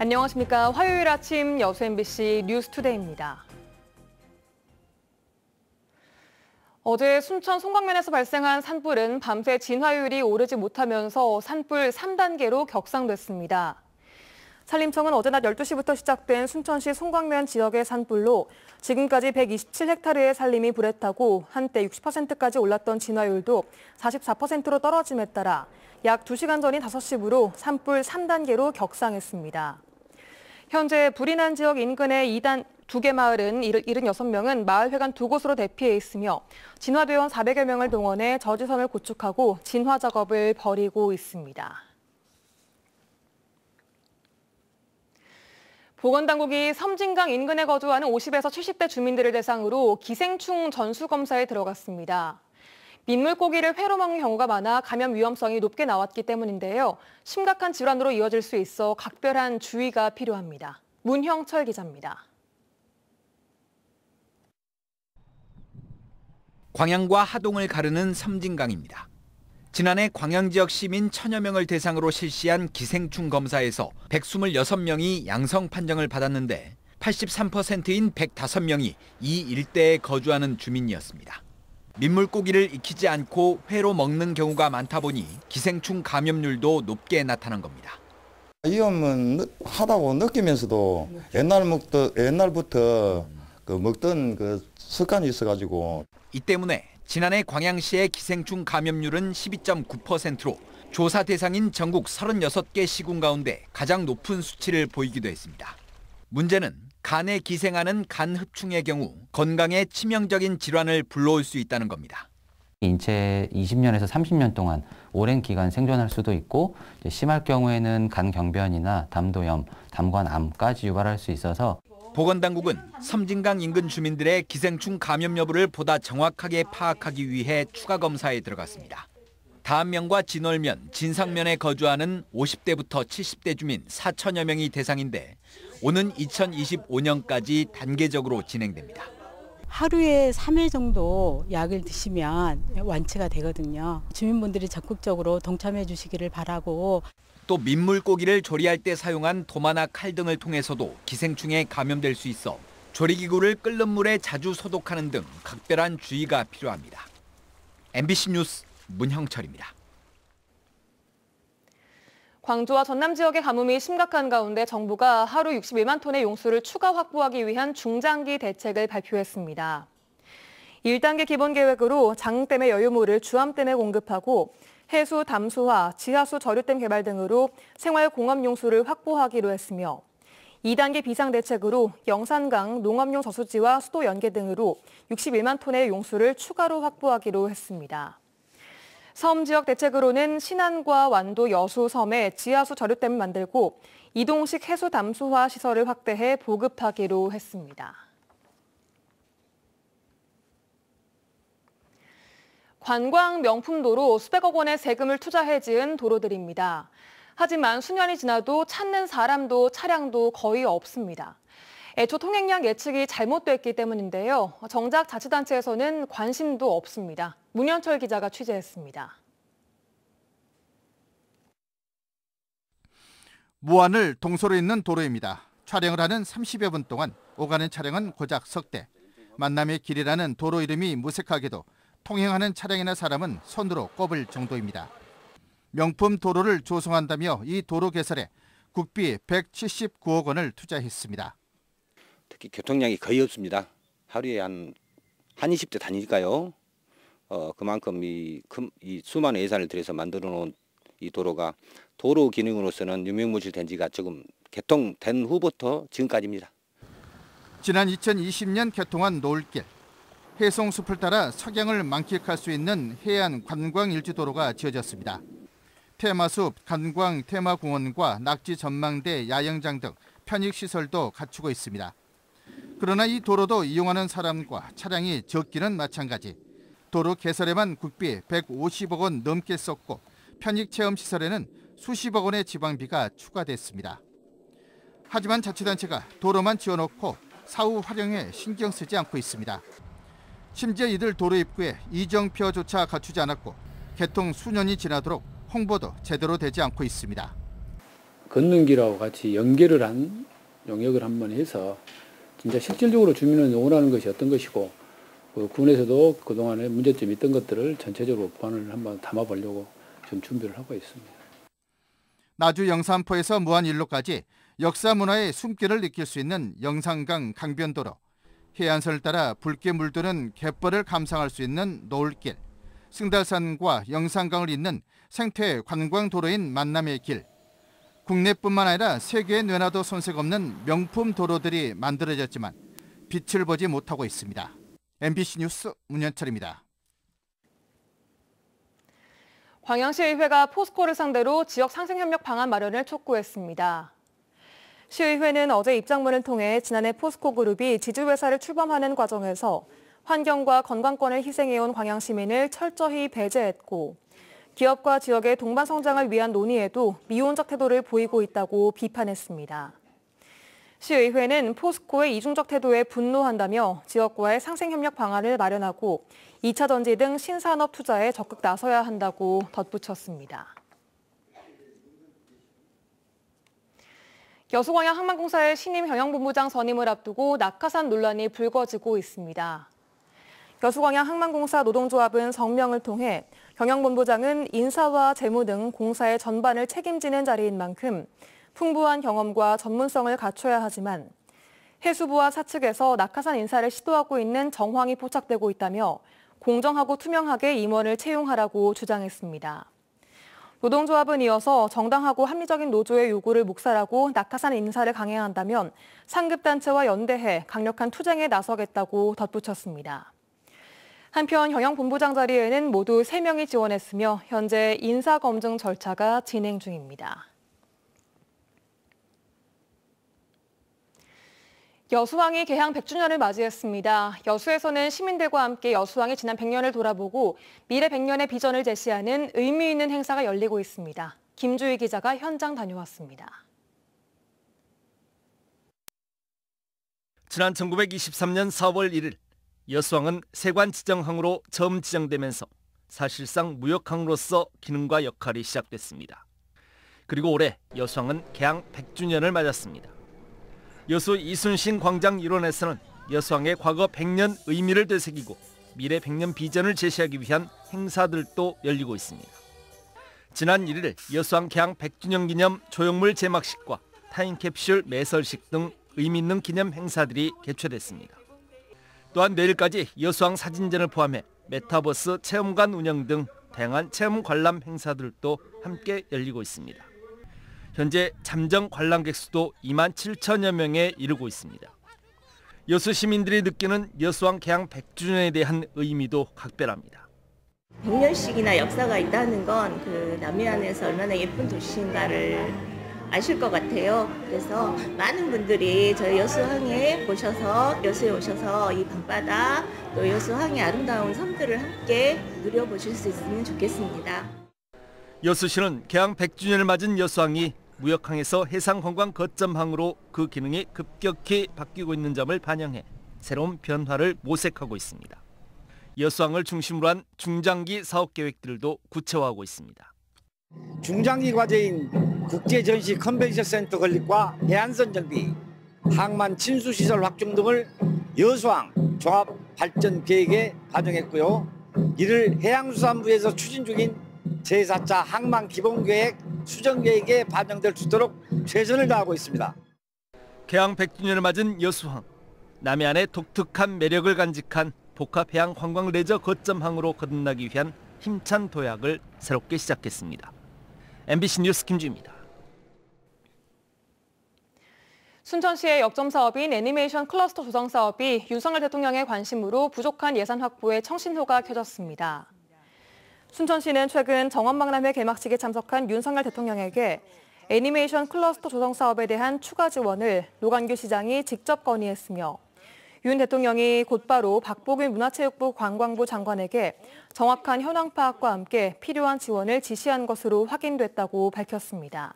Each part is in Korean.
안녕하십니까. 화요일 아침 여수 MBC 뉴스투데이입니다. 어제 순천 송광면에서 발생한 산불은 밤새 진화율이 오르지 못하면서 산불 3단계로 격상됐습니다. 산림청은 어제 낮 12시부터 시작된 순천시 송광면 지역의 산불로 지금까지 127헥타르의 산림이 불에 타고 한때 60%까지 올랐던 진화율도 44%로 떨어짐에 따라 약 2시간 전인 5시부로 산불 3단계로 격상했습니다. 현재 불이 난 지역 인근의 2개 마을은 76명은 마을회관 2곳으로 대피해 있으며 진화대원 400여 명을 동원해 저지선을 구축하고 진화 작업을 벌이고 있습니다. 보건당국이 섬진강 인근에 거주하는 50에서 70대 주민들을 대상으로 기생충 전수검사에 들어갔습니다. 민물고기를 회로 먹는 경우가 많아 감염 위험성이 높게 나왔기 때문인데요. 심각한 질환으로 이어질 수 있어 각별한 주의가 필요합니다. 문형철 기자입니다. 광양과 하동을 가르는 섬진강입니다. 지난해 광양 지역 시민 1000여 명을 대상으로 실시한 기생충 검사에서 126명이 양성 판정을 받았는데 83%인 105명이 이 일대에 거주하는 주민이었습니다. 민물고기를 익히지 않고 회로 먹는 경우가 많다 보니 기생충 감염률도 높게 나타난 겁니다. 위험은 하다고 느끼면서도 옛날부터 먹던 습관이 있어가지고. 이 때문에 지난해 광양시의 기생충 감염률은 12.9%로 조사 대상인 전국 36개 시군 가운데 가장 높은 수치를 보이기도 했습니다. 문제는 간에 기생하는 간 흡충의 경우 건강에 치명적인 질환을 불러올 수 있다는 겁니다. 인체에 20년에서 30년 동안 오랜 기간 생존할 수도 있고 심할 경우에는 간경변이나 담도염, 담관암까지 유발할 수 있어서 보건당국은 섬진강 인근 주민들의 기생충 감염 여부를 보다 정확하게 파악하기 위해 추가 검사에 들어갔습니다. 다안면과 진월면, 진상면에 거주하는 50대부터 70대 주민 4천여 명이 대상인데 오는 2025년까지 단계적으로 진행됩니다. 하루에 3회 정도 약을 드시면 완치가 되거든요. 주민분들이 적극적으로 동참해 주시기를 바라고. 또 민물고기를 조리할 때 사용한 도마나 칼 등을 통해서도 기생충에 감염될 수 있어 조리기구를 끓는 물에 자주 소독하는 등 각별한 주의가 필요합니다. MBC 뉴스 문형철입니다. 광주와 전남 지역의 가뭄이 심각한 가운데 정부가 하루 61만 톤의 용수를 추가 확보하기 위한 중장기 대책을 발표했습니다. 1단계 기본계획으로 장댐의 여유물을 주암댐에 공급하고 해수 담수화, 지하수 저류댐 개발 등으로 생활공업 용수를 확보하기로 했으며 2단계 비상대책으로 영산강 농업용 저수지와 수도 연계 등으로 61만 톤의 용수를 추가로 확보하기로 했습니다. 섬 지역 대책으로는 신안과 완도 여수 섬에 지하수 저류댐을 만들고 이동식 해수 담수화 시설을 확대해 보급하기로 했습니다. 관광 명품도로 수백억 원의 세금을 투자해 지은 도로들입니다. 하지만 수년이 지나도 찾는 사람도 차량도 거의 없습니다. 애초 통행량 예측이 잘못됐기 때문인데요. 정작 자치단체에서는 관심도 없습니다. 문현철 기자가 취재했습니다. 무안을 동서로 잇는 도로입니다. 촬영을 하는 30여 분 동안 오가는 차량은 고작 석 대. 만남의 길이라는 도로 이름이 무색하게도 통행하는 차량이나 사람은 손으로 꼽을 정도입니다. 명품 도로를 조성한다며 이 도로 개설에 국비 179억 원을 투자했습니다. 특히 교통량이 거의 없습니다. 하루에 한 20대 다니니까요. 그만큼 이 수많은 예산을 들여서 만들어 놓은 이 도로가 도로 기능으로서는 유명무실된 지가 조금 개통된 후부터 지금까지입니다. 지난 2020년 개통한 노을길. 해송숲을 따라 석양을 만끽할 수 있는 해안 관광 일지도로가 지어졌습니다. 테마숲, 관광 테마공원과 낙지 전망대, 야영장 등 편익시설도 갖추고 있습니다. 그러나 이 도로도 이용하는 사람과 차량이 적기는 마찬가지. 도로 개설에만 국비 150억 원 넘게 썼고 편익체험시설에는 수십억 원의 지방비가 추가됐습니다. 하지만 자치단체가 도로만 지어놓고 사후 활용에 신경 쓰지 않고 있습니다. 심지어 이들 도로 입구에 이정표조차 갖추지 않았고 개통 수년이 지나도록 홍보도 제대로 되지 않고 있습니다. 걷는 길하고 같이 연계를 한 용역을 한번 해서 진짜 실질적으로 주민은 원하는 것이 어떤 것이고 그 군에서도 그동안에 문제점이 있던 것들을 전체적으로 보완을 한번 담아보려고 좀 준비를 하고 있습니다. 나주 영산포에서 무안일로까지 역사 문화의 숨결을 느낄 수 있는 영산강 강변도로, 해안선을 따라 붉게 물드는 갯벌을 감상할 수 있는 노을길, 승달산과 영산강을 잇는 생태 관광도로인 만남의 길, 국내뿐만 아니라 세계에 내놔도 손색 없는 명품 도로들이 만들어졌지만 빛을 보지 못하고 있습니다. MBC 뉴스 문현철입니다. 광양시의회가 포스코를 상대로 지역 상생협력 방안 마련을 촉구했습니다. 시의회는 어제 입장문을 통해 지난해 포스코 그룹이 지주회사를 출범하는 과정에서 환경과 건강권을 희생해온 광양 시민을 철저히 배제했고 기업과 지역의 동반 성장을 위한 논의에도 미온적 태도를 보이고 있다고 비판했습니다. 시의회는 포스코의 이중적 태도에 분노한다며 지역과의 상생협력 방안을 마련하고 2차 전지 등 신산업 투자에 적극 나서야 한다고 덧붙였습니다. 여수광양 항만공사의 신임 경영본부장 선임을 앞두고 낙하산 논란이 불거지고 있습니다. 여수광양 항만공사 노동조합은 성명을 통해 경영본부장은 인사와 재무 등 공사의 전반을 책임지는 자리인 만큼 풍부한 경험과 전문성을 갖춰야 하지만 해수부와 사측에서 낙하산 인사를 시도하고 있는 정황이 포착되고 있다며 공정하고 투명하게 임원을 채용하라고 주장했습니다. 노동조합은 이어서 정당하고 합리적인 노조의 요구를 묵살하고 낙하산 인사를 강행한다면 상급단체와 연대해 강력한 투쟁에 나서겠다고 덧붙였습니다. 한편 경영본부장 자리에는 모두 3명이 지원했으며 현재 인사검증 절차가 진행 중입니다. 여수항이 개항 100주년을 맞이했습니다. 여수에서는 시민들과 함께 여수항의 지난 100년을 돌아보고 미래 100년의 비전을 제시하는 의미 있는 행사가 열리고 있습니다. 김주희 기자가 현장 다녀왔습니다. 지난 1923년 4월 1일 여수항은 세관 지정항으로 처음 지정되면서 사실상 무역항으로서 기능과 역할이 시작됐습니다. 그리고 올해 여수항은 개항 100주년을 맞았습니다. 여수 이순신 광장 일원에서는 여수항의 과거 100년 의미를 되새기고 미래 100년 비전을 제시하기 위한 행사들도 열리고 있습니다. 지난 1일 여수항 개항 100주년 기념 조형물 제막식과 타임캡슐 매설식 등 의미 있는 기념 행사들이 개최됐습니다. 또한 내일까지 여수항 사진전을 포함해 메타버스 체험관 운영 등 다양한 체험 관람 행사들도 함께 열리고 있습니다. 현재 잠정 관람객 수도 2만 7천여 명에 이르고 있습니다. 여수 시민들이 느끼는 여수항 개항 100주년에 대한 의미도 각별합니다. 100년씩이나 역사가 있다는 건 그 남해안에서 얼마나 예쁜 도시인가를 아실 것 같아요. 그래서 많은 분들이 저희 여수항에 여수에 오셔서 이 밤바다 또 여수항의 아름다운 섬들을 함께 누려보실 수 있으면 좋겠습니다. 여수시는 개항 100주년을 맞은 여수항이 무역항에서 해상관광 거점항으로 그 기능이 급격히 바뀌고 있는 점을 반영해 새로운 변화를 모색하고 있습니다. 여수항을 중심으로 한 중장기 사업 계획들도 구체화하고 있습니다. 중장기 과제인 국제전시 컨벤션 센터 건립과 해안선 정비, 항만 침수시설 확충 등을 여수항 종합발전 계획에 반영했고요. 이를 해양수산부에서 추진 중인 제4차 항만 기본계획 수정계획에 반영될 수 있도록 최선을 다하고 있습니다. 개항 100주년을 맞은 여수항, 남해안의 독특한 매력을 간직한 복합해양 관광 레저 거점항으로 거듭나기 위한 힘찬 도약을 새롭게 시작했습니다. MBC 뉴스 김주희입니다. 순천시의 역점 사업인 애니메이션 클러스터 조성 사업이 윤석열 대통령의 관심으로 부족한 예산 확보에 청신호가 켜졌습니다. 순천시는 최근 정원박람회 개막식에 참석한 윤석열 대통령에게 애니메이션 클러스터 조성 사업에 대한 추가 지원을 노관규 시장이 직접 건의했으며 윤 대통령이 곧바로 박보균 문화체육부 관광부 장관에게 정확한 현황 파악과 함께 필요한 지원을 지시한 것으로 확인됐다고 밝혔습니다.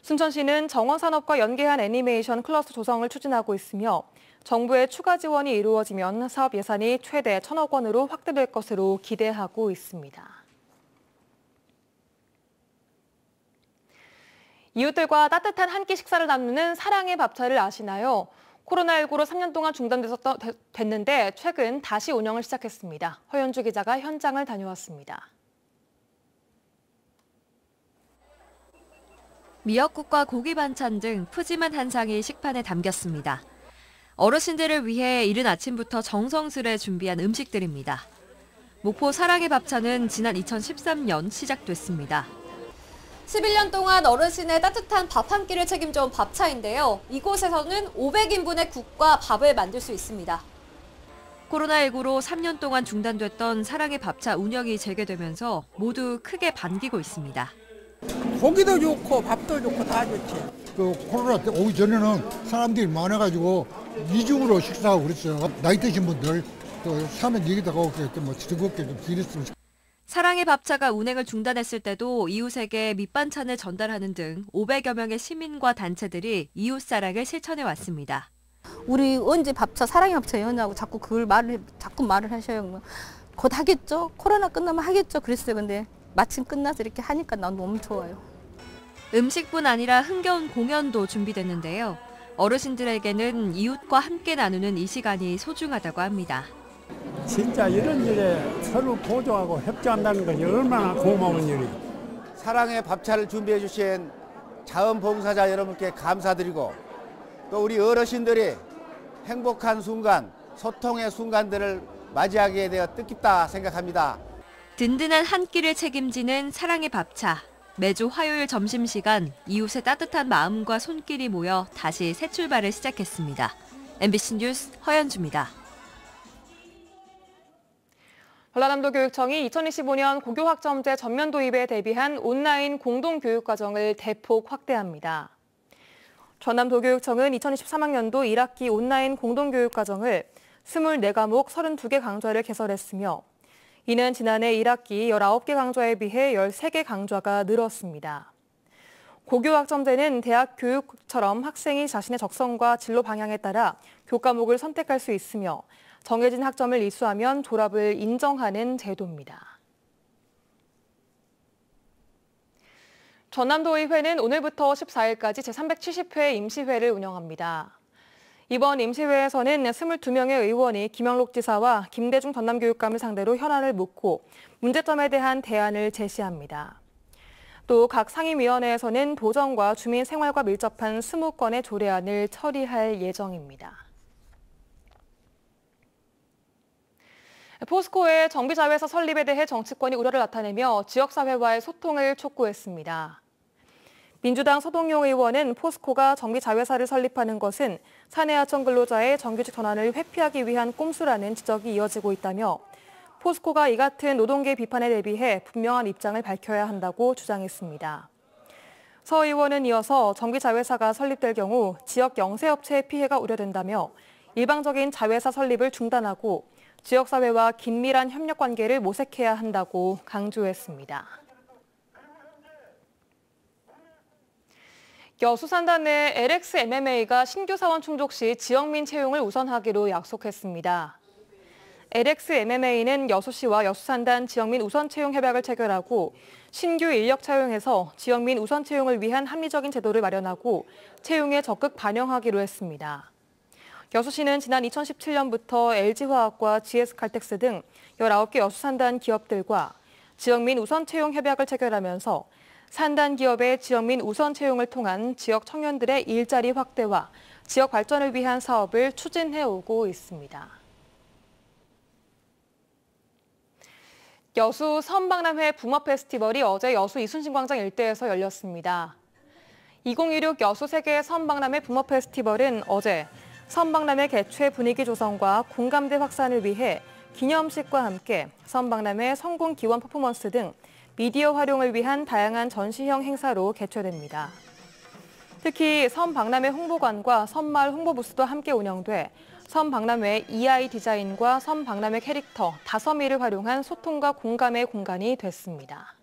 순천시는 정원산업과 연계한 애니메이션 클러스터 조성을 추진하고 있으며 정부의 추가 지원이 이루어지면 사업 예산이 최대 1,000억 원으로 확대될 것으로 기대하고 있습니다. 이웃들과 따뜻한 한 끼 식사를 나누는 사랑의 밥차를 아시나요? 코로나19로 3년 동안 중단됐는데 최근 다시 운영을 시작했습니다. 허연주 기자가 현장을 다녀왔습니다. 미역국과 고기 반찬 등 푸짐한 한상이 식판에 담겼습니다. 어르신들을 위해 이른 아침부터 정성스레 준비한 음식들입니다. 목포 사랑의 밥차는 지난 2013년 시작됐습니다. 11년 동안 어르신의 따뜻한 밥 한 끼를 책임져온 밥차인데요. 이곳에서는 500인분의 국과 밥을 만들 수 있습니다. 코로나19로 3년 동안 중단됐던 사랑의 밥차 운영이 재개되면서 모두 크게 반기고 있습니다. 고기도 좋고 밥도 좋고 다 좋지. 그 코로나 때 오기 전에는 사람들이 많아가지고 이중으로 식사하고 그랬어요. 나이 드신 분들 또 사면 얘기도 하고 뭐 즐겁게 좀 지냈으면. 사랑의 밥차가 운행을 중단했을 때도 이웃에게 밑반찬을 전달하는 등 500여 명의 시민과 단체들이 이웃 사랑을 실천해 왔습니다. 우리 언제 밥차 사랑의 밥차 여냐고 자꾸 자꾸 말을 하셔요. 곧 하겠죠? 코로나 끝나면 하겠죠? 그랬어요. 근데 마침 끝나서 이렇게 하니까 난 너무 좋아요. 음식뿐 아니라 흥겨운 공연도 준비됐는데요. 어르신들에게는 이웃과 함께 나누는 이 시간이 소중하다고 합니다. 진짜 이런 일에 서로 보조하고 협조한다는 것이 얼마나 고마운 일이에요. 사랑의 밥차를 준비해 주신 자원봉사자 여러분께 감사드리고 또 우리 어르신들이 행복한 순간, 소통의 순간들을 맞이하게 되어 뜻깊다 생각합니다. 든든한 한 끼를 책임지는 사랑의 밥차. 매주 화요일 점심시간 이웃의 따뜻한 마음과 손길이 모여 다시 새 출발을 시작했습니다. MBC 뉴스 허연주입니다. 전라남도 교육청이 2025년 고교학점제 전면 도입에 대비한 온라인 공동교육과정을 대폭 확대합니다. 전남도교육청은 2023학년도 1학기 온라인 공동교육과정을 24과목 32개 강좌를 개설했으며 이는 지난해 1학기 19개 강좌에 비해 13개 강좌가 늘었습니다. 고교학점제는 대학 교육처럼 학생이 자신의 적성과 진로 방향에 따라 교과목을 선택할 수 있으며 정해진 학점을 이수하면 졸업을 인정하는 제도입니다. 전남도의회는 오늘부터 14일까지 제370회 임시회를 운영합니다. 이번 임시회에서는 22명의 의원이 김영록 지사와 김대중 전남교육감을 상대로 현안을 묻고 문제점에 대한 대안을 제시합니다. 또 각 상임위원회에서는 도정과 주민 생활과 밀접한 20건의 조례안을 처리할 예정입니다. 포스코의 정비자회사 설립에 대해 정치권이 우려를 나타내며 지역사회와의 소통을 촉구했습니다. 민주당 서동용 의원은 포스코가 정비자회사를 설립하는 것은 사내하청 근로자의 정규직 전환을 회피하기 위한 꼼수라는 지적이 이어지고 있다며 포스코가 이 같은 노동계 비판에 대비해 분명한 입장을 밝혀야 한다고 주장했습니다. 서 의원은 이어서 정비자회사가 설립될 경우 지역 영세업체의 피해가 우려된다며 일방적인 자회사 설립을 중단하고 지역사회와 긴밀한 협력 관계를 모색해야 한다고 강조했습니다. 여수산단 내 LX MMA가 신규 사원 충족 시 지역민 채용을 우선하기로 약속했습니다. LX MMA는 여수시와 여수산단 지역민 우선 채용 협약을 체결하고 신규 인력 채용에서 지역민 우선 채용을 위한 합리적인 제도를 마련하고 채용에 적극 반영하기로 했습니다. 여수시는 지난 2017년부터 LG화학과 GS칼텍스 등 19개 여수산단 기업들과 지역민 우선 채용 협약을 체결하면서 산단 기업의 지역민 우선 채용을 통한 지역 청년들의 일자리 확대와 지역 발전을 위한 사업을 추진해오고 있습니다. 여수 선박람회 붕어 페스티벌이 어제 여수 이순신광장 일대에서 열렸습니다. 2016 여수 세계 선박람회 붕어 페스티벌은 어제 선박람회 개최 분위기 조성과 공감대 확산을 위해 기념식과 함께 선박람회 성공 기원 퍼포먼스 등 미디어 활용을 위한 다양한 전시형 행사로 개최됩니다. 특히 선박람회 홍보관과 선마을 홍보부스도 함께 운영돼 선박람회 EI 디자인과 선박람회 캐릭터 5미를 활용한 소통과 공감의 공간이 됐습니다.